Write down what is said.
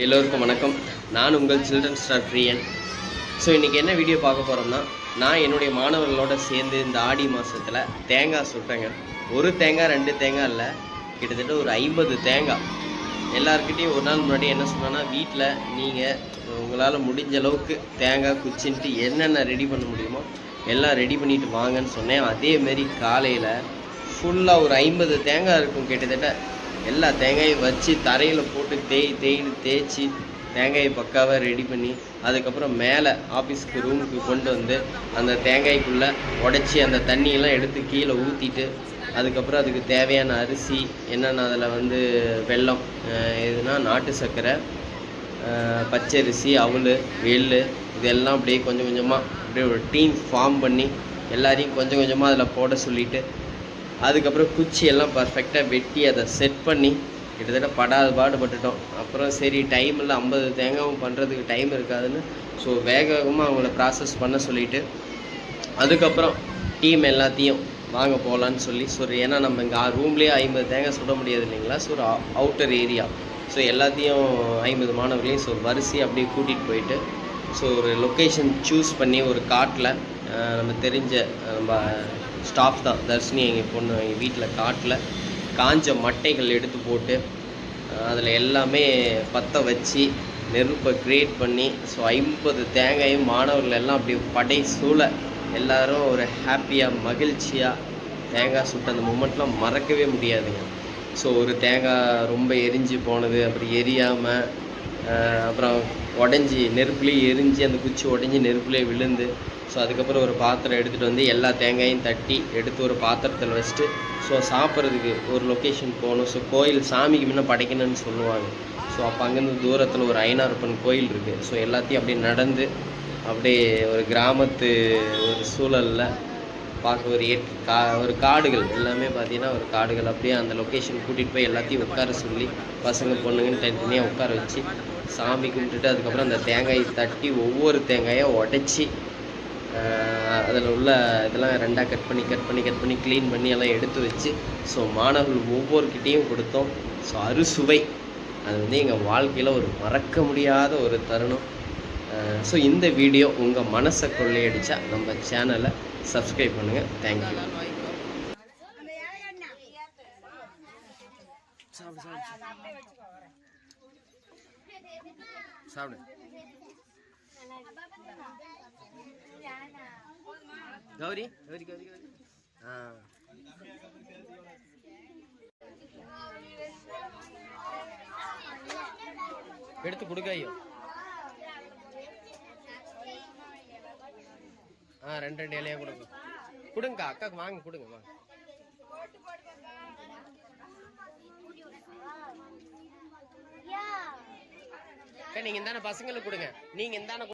எல்லோருக்கும் வணக்கம். நான் உங்கள் சில்ட்ரன் ஸ்டார் பிரியன். ஸோ இன்றைக்கி என்ன வீடியோ பார்க்க போகிறோம்னா, நான் என்னுடைய மாணவர்களோடு சேர்ந்து இந்த ஆடி மாதத்தில் தேங்காய் சுட்டேங்க. ஒரு தேங்காய் 2 தேங்காய் இல்லை, கிட்டத்தட்ட ஒரு 50 தேங்காய். எல்லாருக்கிட்டையும் ஒரு நாள் முன்னாடி என்ன சொன்னேன்னா, வீட்டில் நீங்கள் உங்களால் முடிஞ்ச அளவுக்கு தேங்காய் குச்சின்ட்டு என்னென்ன ரெடி பண்ண முடியுமோ எல்லாம் ரெடி பண்ணிவிட்டு வாங்கன்னு சொன்னேன். அதேமாரி காலையில் ஃபுல்லாக ஒரு 50 தேங்காய் இருக்கும். கிட்டத்தட்ட எல்லா தேங்காயும் வச்சு தரையில் போட்டு தேய்னு தேய்ச்சி தேங்காயை பக்காவாக ரெடி பண்ணி, அதுக்கப்புறம் மேலே ஆஃபீஸ்க்கு ரூமுக்கு கொண்டு வந்து அந்த தேங்காய்க்குள்ளே உடச்சி அந்த தண்ணியெல்லாம் எடுத்து கீழே ஊற்றிட்டு, அதுக்கப்புறம் அதுக்கு தேவையான அரிசி என்னென்ன அதில் வெல்லம், எதுனா நாட்டு சர்க்கரை, பச்சரிசி, அவல், எள், இதெல்லாம் அப்படியே கொஞ்சம் கொஞ்சமாக அப்படியே ஒரு டீம் ஃபார்ம் பண்ணி எல்லாரையும் கொஞ்சம் கொஞ்சமாக அதில் போட சொல்லிவிட்டு, அதுக்கப்புறம் குச்சி எல்லாம் பர்ஃபெக்டாக வெட்டி அதை செட் பண்ணி கிட்டத்தட்ட பாடுபட்டுட்டோம். அப்புறம் சரி டைம் இல்லை, 50 தேங்காயும் பண்ணுறதுக்கு டைம் இருக்காதுன்னு ஸோ வேகமாக அவங்கள ப்ராசஸ் பண்ண சொல்லிவிட்டு, அதுக்கப்புறம் டீம் எல்லாத்தையும் வாங்க போகலான்னு சொல்லி ஏன்னா நம்ம இங்கே ரூம்லேயே 50 தேங்காய் சுட முடியாது இல்லைங்களா. ஸோ ஒரு அவுட்டர் ஏரியா, ஸோ எல்லாத்தையும் 50 மாணவர்களையும் வரிசை அப்படியே கூட்டிகிட்டு போயிட்டு, ஸோ ஒரு லொக்கேஷன் சூஸ் பண்ணி ஒரு காட்டில் நம்ம தெரிஞ்ச நம்ம ஸ்டாஃப் தான் தர்ஷினி, எங்கள் பொண்ணு, எங்கள் வீட்டில் காட்டில் காஞ்ச மட்டைகள் எடுத்து போட்டு அதில் எல்லாமே பற்ற வச்சு நெருப்பை க்ரியேட் பண்ணி, ஸோ 50 தேங்காயும் மாணவர்கள் எல்லாம் அப்படி படை சூழ எல்லோரும் ஒரு ஹாப்பியாக மகிழ்ச்சியாக தேங்காய் சுட்ட அந்த மூமெண்ட்லாம் மறக்கவே முடியாதுங்க. ஸோ ஒரு தேங்காய் ரொம்ப எரிஞ்சு போனது, அப்படி எரியாமல் அப்புறம் உடஞ்சி நெருப்புலேயே எரிஞ்சு அந்த குச்சி உடஞ்சி நெருப்புலேயே விழுந்து, ஸோ அதுக்கப்புறம் ஒரு பாத்திரம் எடுத்துகிட்டு வந்து எல்லா தேங்காயும் தட்டி எடுத்து ஒரு பாத்திரத்தில் வச்சுட்டு, ஸோ சாப்பிட்றதுக்கு ஒரு லொக்கேஷன் போகணும். ஸோ கோயில் சாமிக்கு முன்னே படைக்கணும்னு சொல்லுவாங்க. ஸோ அப்போ அங்கேருந்து தூரத்தில் ஒரு ஐனாரப்பன் கோயில் இருக்குது. ஸோ எல்லாத்தையும் அப்படியே நடந்து அப்படியே ஒரு கிராமத்து ஒரு சூழலில் பார்க்க ஒரு காடுகள் எல்லாமே பார்த்தீங்கன்னா ஒரு காடுகள், அப்படியே அந்த லொக்கேஷன் கூட்டிகிட்டு போய் எல்லாத்தையும் உட்கார சொல்லி பசங்க பொண்ணுங்கன்னு தனித்தனியாக உட்கார வச்சு சாமி கும்பிட்டுட்டு, அதுக்கப்புறம் அந்த தேங்காயை தட்டி ஒவ்வொரு தேங்காயாக உடச்சி அதில் உள்ள இதெல்லாம் 2ஆக கட் பண்ணி க்ளீன் பண்ணி எல்லாம் எடுத்து வச்சு, ஸோ மாணவர்கள் ஒவ்வொருக்கிட்டேயும் கொடுத்தோம். ஸோ அறுசுவை அது எங்கள் வாழ்க்கையில் ஒரு மறக்க முடியாத ஒரு தருணம். ஸோ இந்த வீடியோ உங்கள் மனசை கொள்ளையடிச்சா நம்ம சேனலை சப்ஸ்கிரைப் பண்ணுங்கள். தேங்க்யூ. சாப்பிடு கௌரி. எடுத்து கொடுக்க ஐயோ. 2 இலையா கொடுங்க அக்காவுக்கு, வாங்க கொடுங்க வாங்க. நீங்க இந்தான பசங்களுக்கு கொடுங்க, நீங்க இந்தான